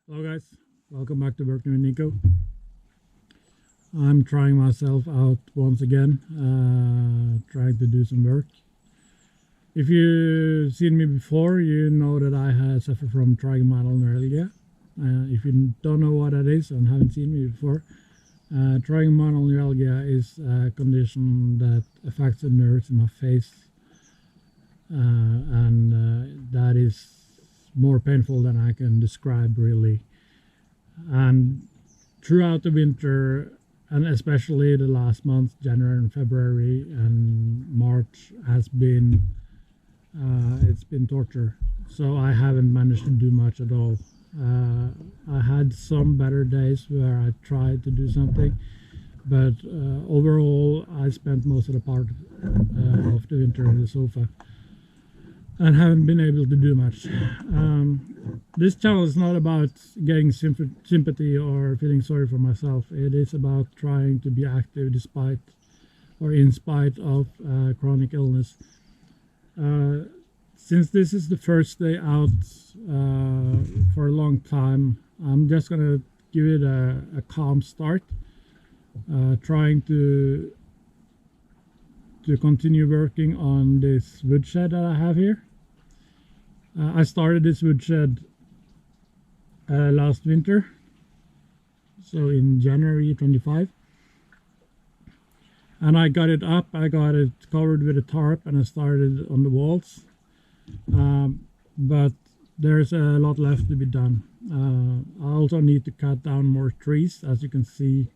Hello guys, welcome back to Working with Niko. I'm trying myself out once again, trying to do some work. If you've seen me before, you know that I have suffered from trigeminal neuralgia. If you don't know what that is and haven't seen me before, trigeminal neuralgia is a condition that affects the nerves in my face, and that is more painful than I can describe really. And throughout the winter, and especially the last month, January and February and March, has been it's been torture. So I haven't managed to do much at all. I had some better days where I tried to do something, but overall I spent most of the part of the winter in the sofa and haven't been able to do much. This channel is not about getting sympathy or feeling sorry for myself. It is about trying to be active despite or in spite of chronic illness. Since this is the first day out for a long time, I'm just gonna give it a calm start, trying to continue working on this woodshed that I have here. I started this woodshed last winter, so in January 25, and I got it up. I got it covered with a tarp and I started on the walls, but there's a lot left to be done. I also need to cut down more trees. As you can see,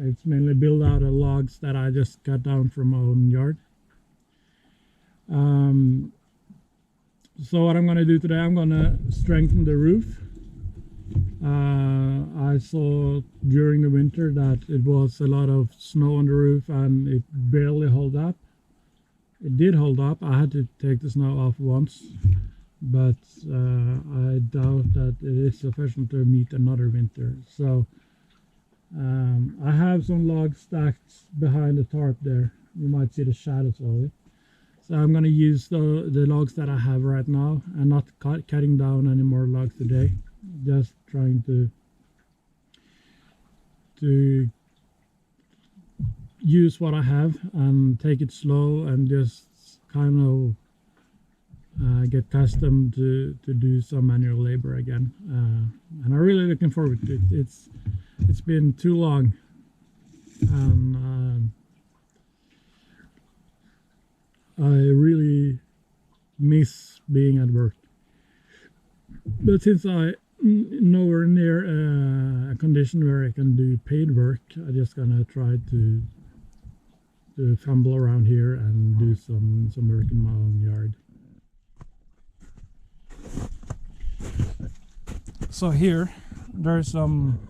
it's mainly built out of logs that I just cut down from my own yard. So what I'm going to do today, I'm going to strengthen the roof. I saw during the winter that it was a lot of snow on the roof and it barely held up. It did hold up. I had to take the snow off once, but I doubt that it is sufficient to meet another winter. So I have some logs stacked behind the tarp there. You might see the shadows of it. So I'm going to use the logs that I have right now and not cutting down any more logs today. Just trying to use what I have and take it slow and just kind of get accustomed to do some manual labor again. And I'm really looking forward to it. It's been too long, and I really miss being at work. But since I'm nowhere near a condition where I can do paid work, I'm just gonna try to fumble around here and do some work in my own yard. So here there's some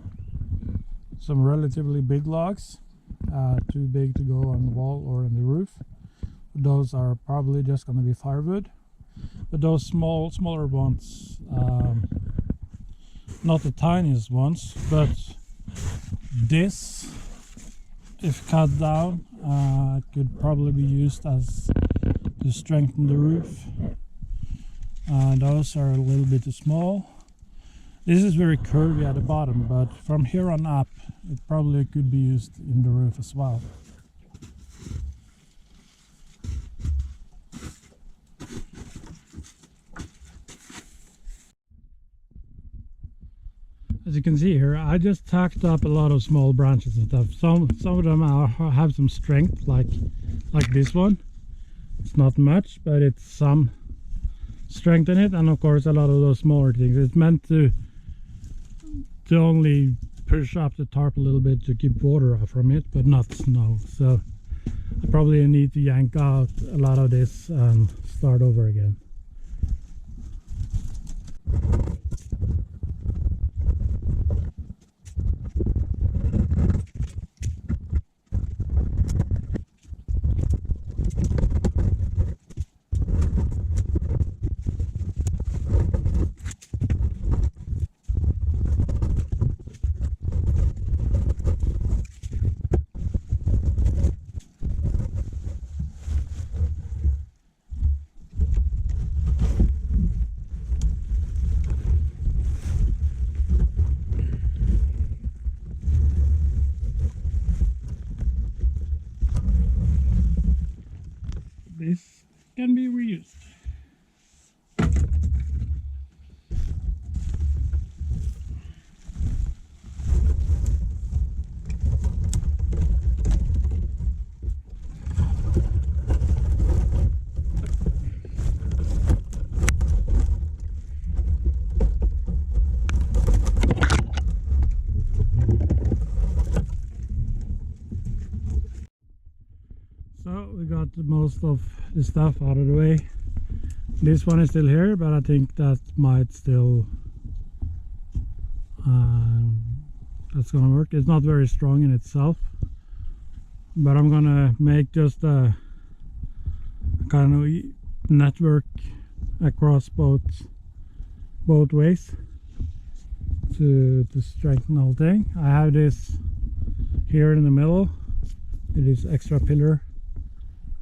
relatively big logs, too big to go on the wall or on the roof. Those are probably just going to be firewood, but those smaller ones, not the tiniest ones, but this, if cut down, could probably be used as to strengthen the roof. Those are a little bit too small. This is very curvy at the bottom, but from here on up it probably could be used in the roof as well. As you can see here, I just tacked up a lot of small branches and stuff. Some of them have some strength, like this one. It's not much, but it's some strength in it, and of course a lot of those smaller things. It's meant to only push up the tarp a little bit to keep water off from it, but not snow. So I probably need to yank out a lot of this and start over again. got most of the stuff out of the way. This one is still here, but I think that might still that's gonna work. It's not very strong in itself, but I'm gonna make just a kind of network across both ways to strengthen the whole thing. I have this here in the middle. It is extra pillar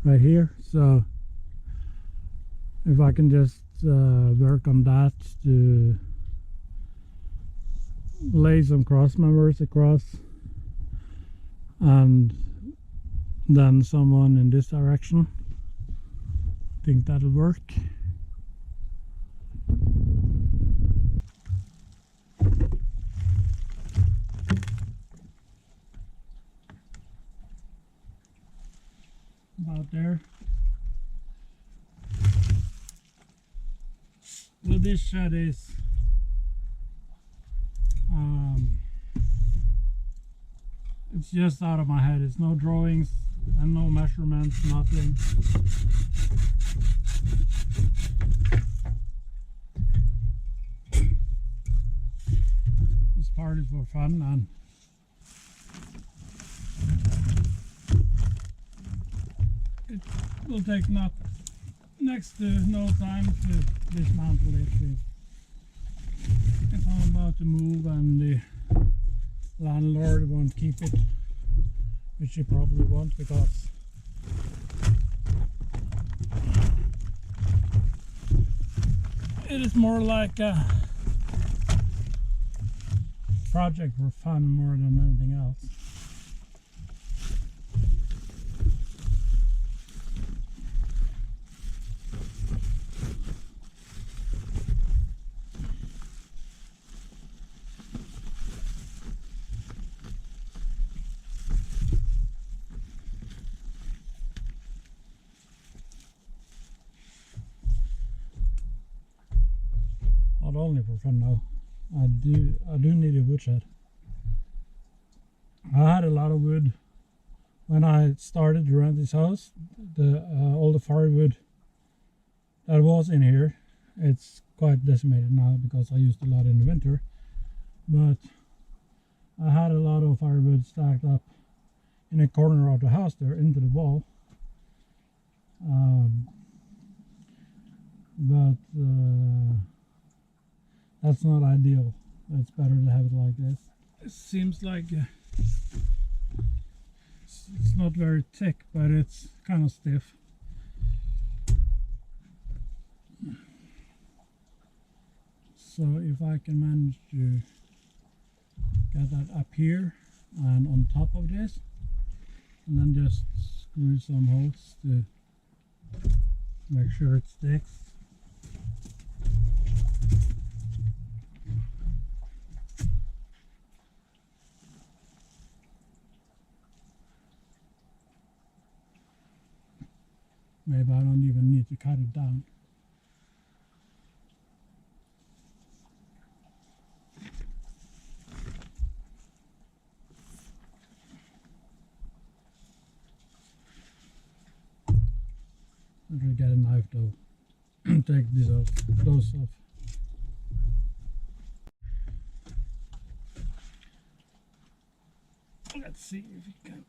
right here, so if I can just work on that to lay some cross members across, and then someone in this direction, I think that'll work. About there. So this shed is it's just out of my head. It's no drawings and no measurements, nothing. This part is for fun, and it will take not next to no time to dismantle it if I'm about to move and the landlord won't keep it, which he probably won't, because it is more like a project for fun more than anything else. Not only for fun now. I do need a woodshed. I had a lot of wood when I started to rent this house. All the firewood that was in here, it's quite decimated now because I used a lot in the winter. But I had a lot of firewood stacked up in a corner of the house there into the wall. But that's not ideal. It's better to have it like this. It seems like it's not very thick, but it's kind of stiff. So if I can manage to get that up here and on top of this, and then just screw some holes to make sure it sticks. Maybe I don't even need to cut it down. I'm gonna get a knife though. Take these off, those off. Let's see if you can.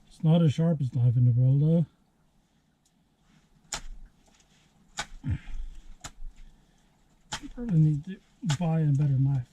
It's not the sharpest knife in the world though. Probably need to buy a better knife.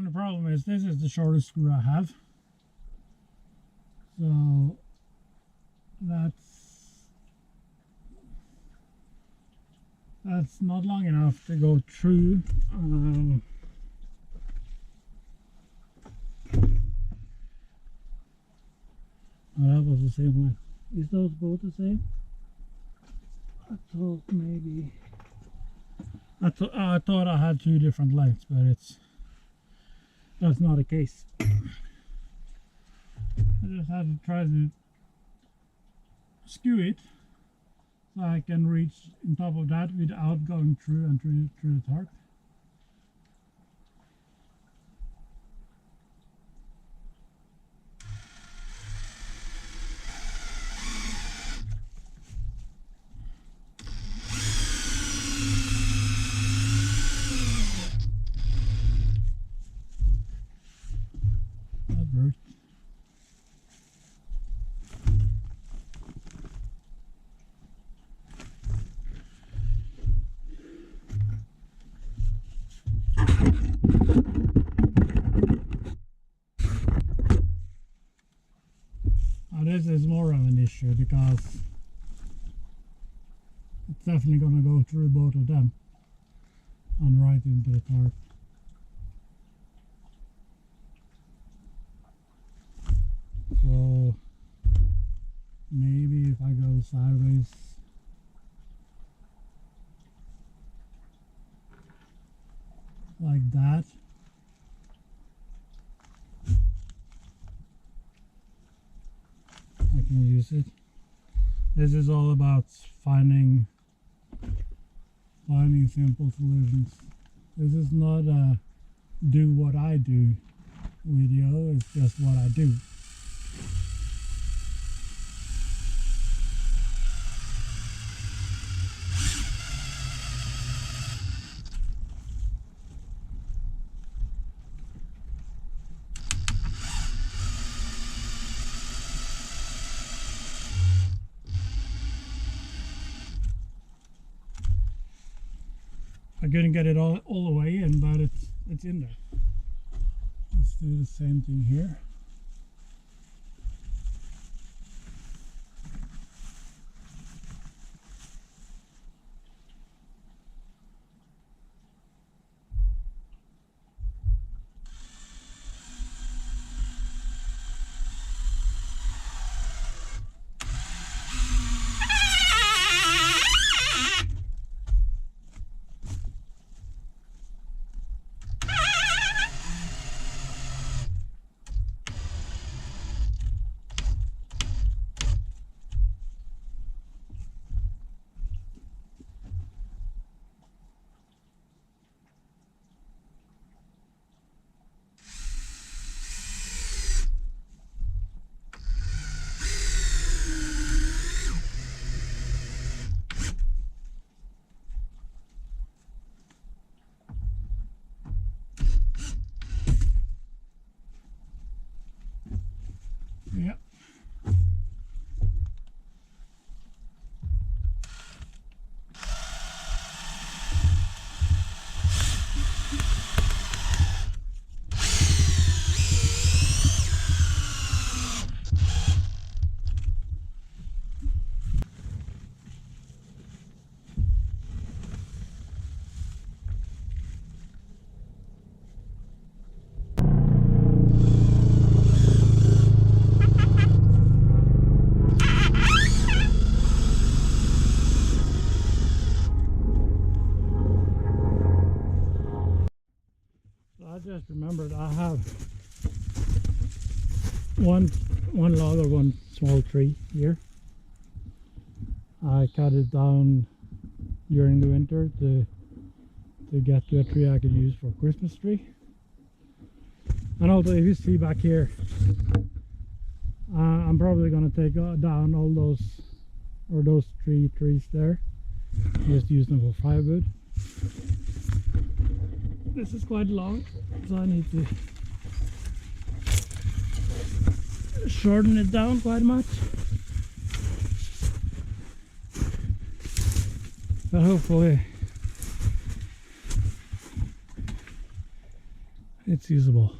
The problem is this is the shortest screw I have, so that's not long enough to go through was the same one. Is those both the same? I thought maybe. I thought I had two different lengths, but that's not the case. I just had to try to skew it so I can reach on top of that without going through the tarp. That worked. Now this is more of an issue because it's definitely going to go through both of them and right into the tarp. So maybe if I go sideways, like that, I can use it. This is all about finding simple solutions. This is not a do what I do video, it's just what I do. I couldn't get it all the way in, but it's in there. Let's do the same thing here. Yep. I just remembered I have one log or one small tree here. I cut it down during the winter to get to a tree I could use for Christmas tree. And also, if you see back here, I'm probably going to take down all those three trees there, just use them for firewood. This is quite long, so I need to shorten it down quite much. But hopefully it's usable.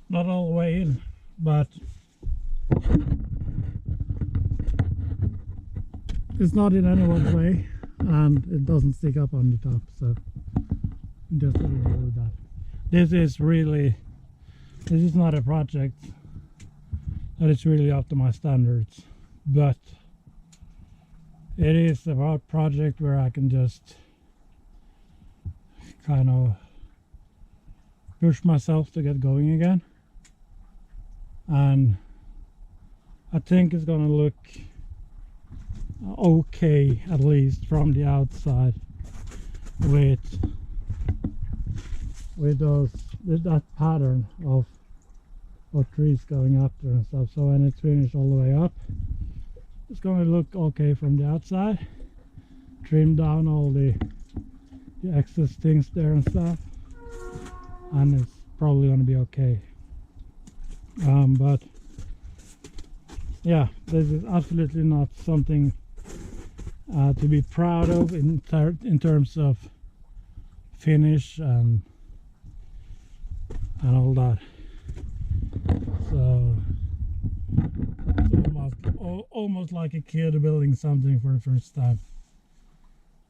not all the way in, but it's not in anyone's way, and it doesn't stick up on the top, so just a little bit of that. This is not a project that is really up to my standards, but it is a project where I can just kind of push myself to get going again, and I think it's gonna look okay, at least from the outside, with that pattern of trees going up there and stuff. So when it's finished all the way up, it's gonna look okay from the outside. Trim down all the excess things there and stuff, and it's probably gonna be okay. But yeah, this is absolutely not something to be proud of in terms of finish and all that. So it's almost like a kid building something for the first time.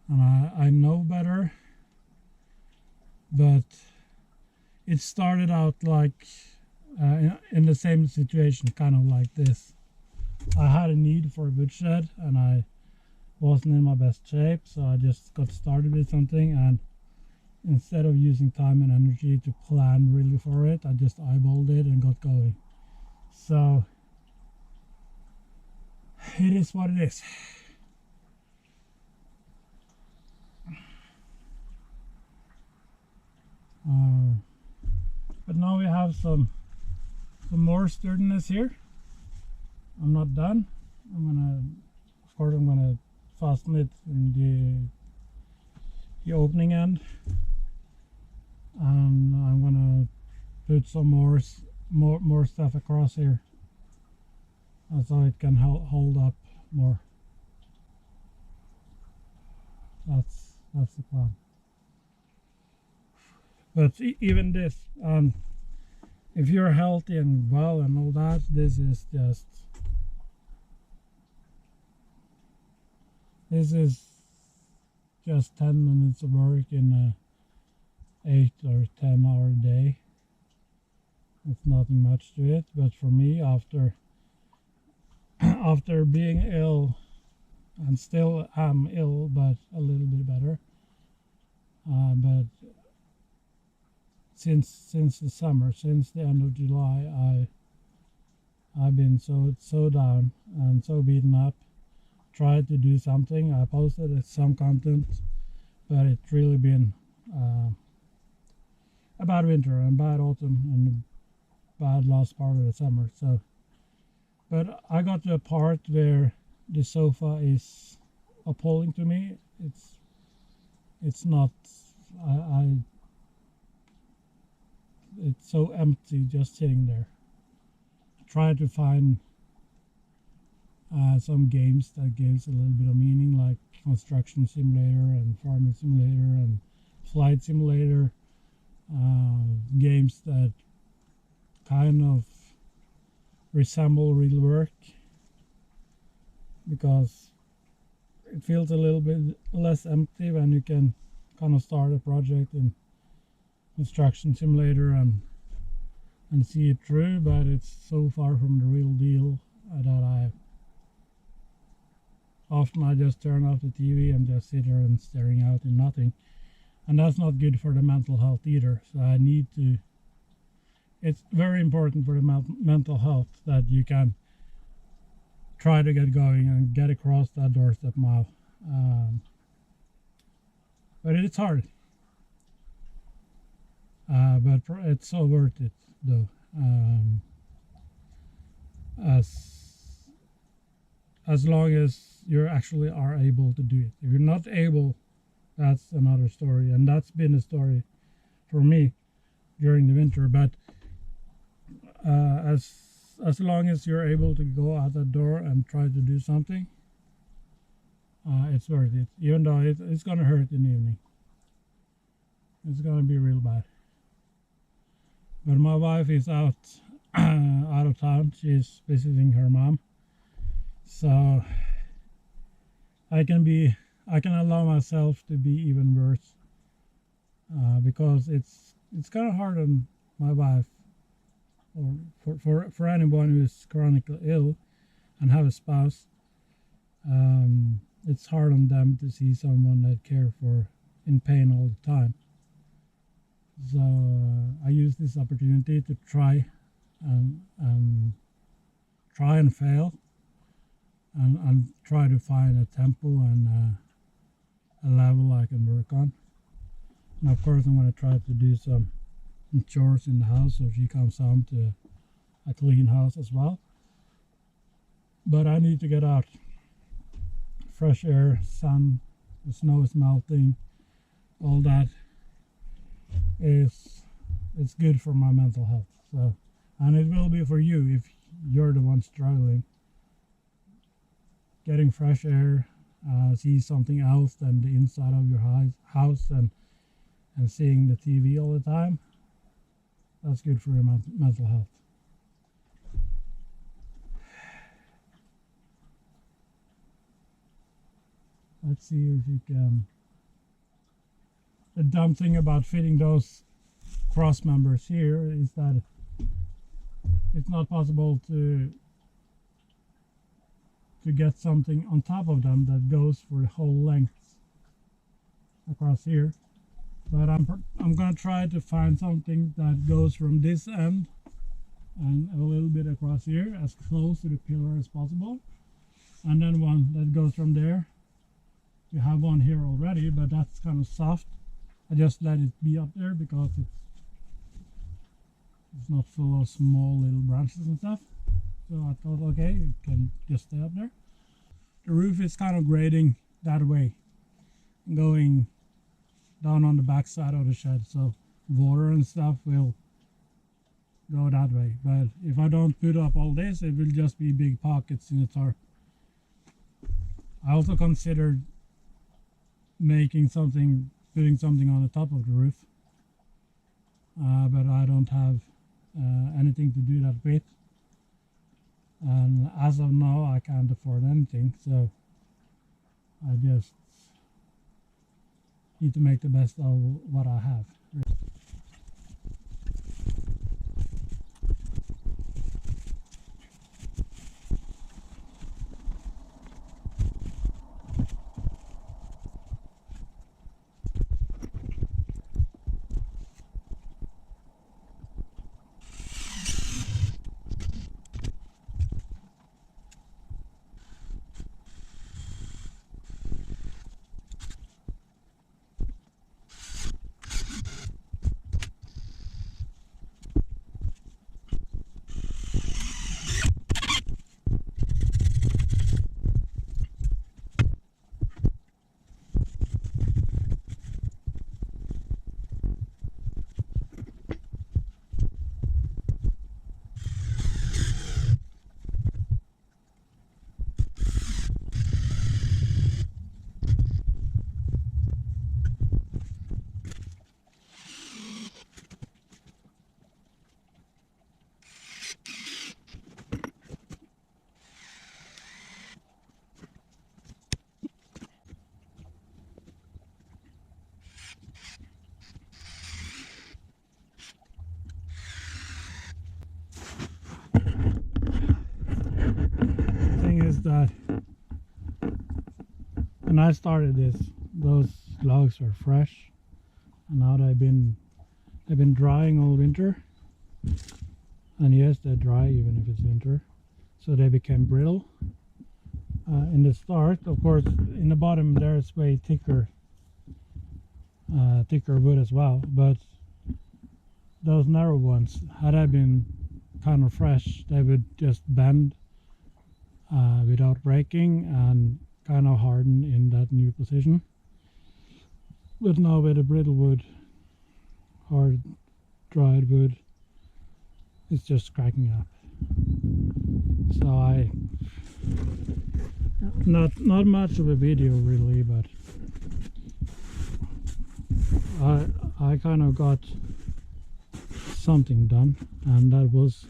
And I know better, but it started out like in the same situation, kind of like this. I had a need for a woodshed, and I wasn't in my best shape, so I just got started with something, and instead of using time and energy to plan really for it, I just eyeballed it and got going. So it is what it is. But now we have some more sturdiness here. I'm not done. Of course I'm gonna fasten it in the opening end, and I'm gonna put some more stuff across here, so it can hold up more. That's the plan. But even this, if you're healthy and well and all that, this is just 10 minutes of work in a 8 or 10 hour day. It's nothing much to it, but for me, after being ill, and still am ill, but a little bit better, but since the summer, since the end of July, I've been so down and so beaten up. Tried to do something. I posted some content, but it's really been a bad winter and bad autumn and a bad last part of the summer. So, but I got to a part where the sofa is appalling to me. It's not. It's so empty, just sitting there. Try to find some games that gives a little bit of meaning, like construction simulator and farming simulator and flight simulator, games that kind of resemble real work, because it feels a little bit less empty when you can kind of start a project in construction simulator and see it through, but it's so far from the real deal that I just turn off the TV and just sit there and staring out in nothing, and that's not good for the mental health either. So it's very important for the mental health that you can try to get going and get across that doorstep mile, but it's hard, but it's so worth it though. As long as you actually are able to do it. If you're not able, that's another story, and that's been a story for me during the winter. But as long as you're able to go out that door and try to do something, it's worth it, even though it's gonna hurt in the evening. It's gonna be real bad. but my wife is out out of town. She's visiting her mom, so I can allow myself to be even worse, because it's kind of hard on my wife, or for anyone who's chronically ill and have a spouse. It's hard on them to see someone they care for in pain all the time. So I use this opportunity to try and fail, and try to find a tempo and a level I can work on. And of course I'm going to try to do some chores in the house so she comes home to a clean house as well. But I need to get out. Fresh air, sun, the snow is melting, all that it's good for my mental health. So, and it will be for you if you're the one struggling. Getting fresh air, see something else than the inside of your house and seeing the TV all the time, that's good for your mental health. Let's see if you can. The dumb thing about fitting those cross members here is that it's not possible to get something on top of them that goes for the whole length across here. But I'm gonna try to find something that goes from this end and a little bit across here, as close to the pillar as possible, and then one that goes from there. We have one here already, but that's kind of soft. I just let it be up there because it's not full of small little branches and stuff. So I thought, okay, it can just stay up there. The roof is kind of grading that way, going down on the back side of the shed, so water and stuff will go that way. But if I don't put up all this, it will just be big pockets in the tarp. I also considered putting something on the top of the roof, but I don't have anything to do that with, and as of now I can't afford anything, so I just need to make the best of what I have. That when I started this, those logs were fresh, and now they've been drying all winter, and yes, they're dry even if it's winter, so they became brittle. In the start, of course, in the bottom there's way thicker wood as well, but those narrow ones, had I been kind of fresh, they would just bend without breaking and kind of harden in that new position. But now with the brittle wood, hard dried wood, it's just cracking up. So not much of a video really, but I kind of got something done, and that was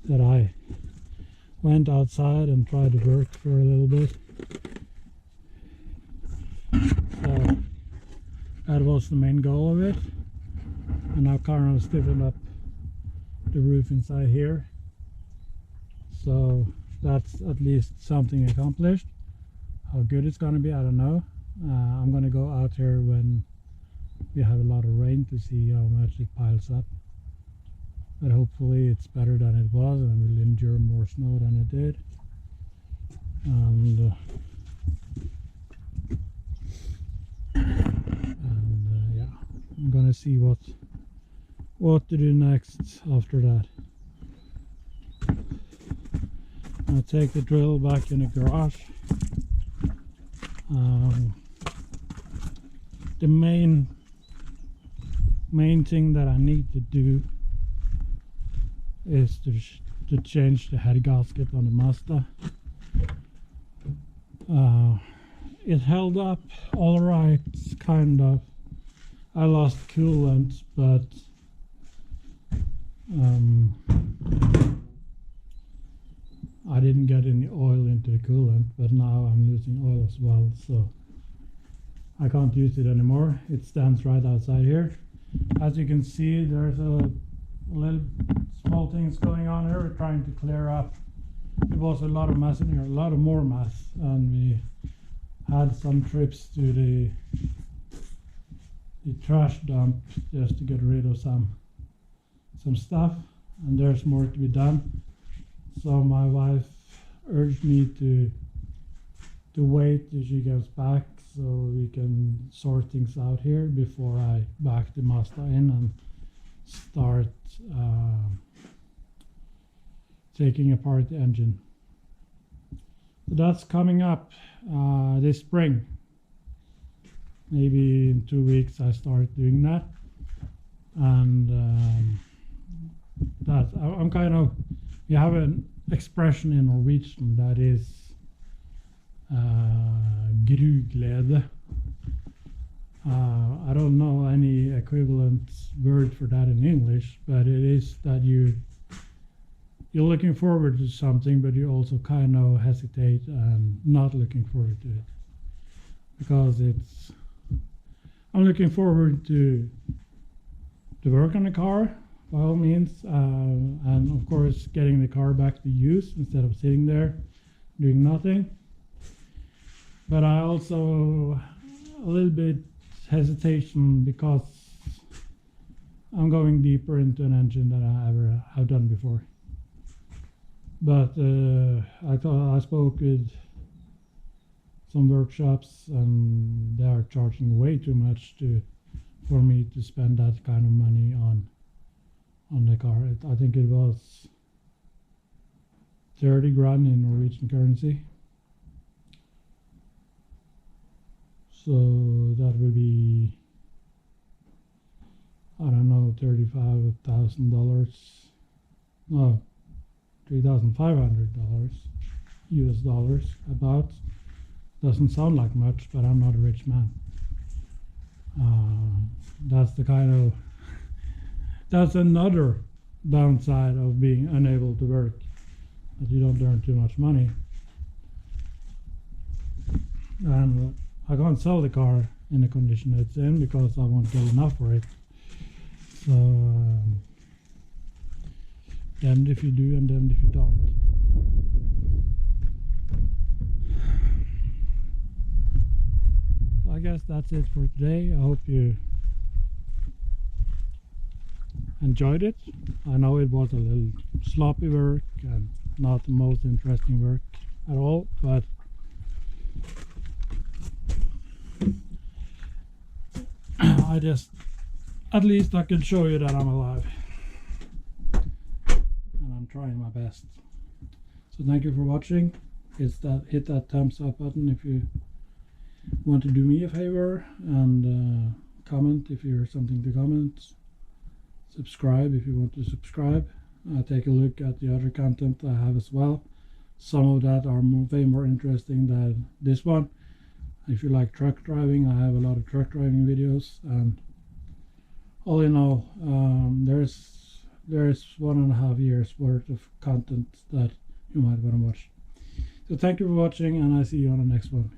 that I went outside and tried to work for a little bit. So that was the main goal of it, and I've kind of stiffened up the roof inside here, so that's at least something accomplished. How good it's gonna be, I don't know. I'm gonna go out here when we have a lot of rain to see how much it piles up, but hopefully it's better than it was and will endure more snow than it did. And yeah, I'm gonna see what to do next after that. I'll take the drill back in the garage. The main thing that I need to do is to change the head gasket on the Mazda. It held up all right, kind of. I lost coolant, but I didn't get any oil into the coolant, but now I'm losing oil as well, so I can't use it anymore. It stands right outside here. As you can see, there's a little small things going on here. We're trying to clear up. There was a lot of mess in here, a lot of more mess, and we had some trips to the trash dump just to get rid of some stuff, and there's more to be done. So my wife urged me to wait till she gets back so we can sort things out here before I back the Mazda in and start taking apart the engine. So that's coming up this spring. Maybe in 2 weeks I start doing that, and that I'm kind of, you have an expression in Norwegian that is gruglede. I don't know any equivalent word for that in English, but it is that you're looking forward to something, but you also kind of hesitate and not looking forward to it, because I'm looking forward to work on the car by all means, and of course getting the car back to use instead of sitting there doing nothing. But I also a little bit hesitation because I'm going deeper into an engine than I ever have done before. But I spoke with some workshops, and they are charging way too much for me to spend that kind of money on the car. I think it was 30 grand in Norwegian currency. So that will be, I don't know, $35,000. No, $3,500 US dollars about. Doesn't sound like much, but I'm not a rich man. That's the kind of, that's another downside of being unable to work, that you don't earn too much money. And I can't sell the car in the condition it's in because I won't get enough for it. So damned if you do and damned if you don't. So I guess that's it for today. I hope you enjoyed it. I know it was a little sloppy work and not the most interesting work at all, but at least I can show you that I'm alive, and I'm trying my best. So thank you for watching. Hit that thumbs up button if you want to do me a favor, and comment if you have something to comment. Subscribe if you want to subscribe. Take a look at the other content I have as well. Some of that are way more interesting than this one. If you like truck driving, I have a lot of truck driving videos, and all in all, there's there's 1.5 years worth of content that you might want to watch. So thank you for watching, and I see you on the next one.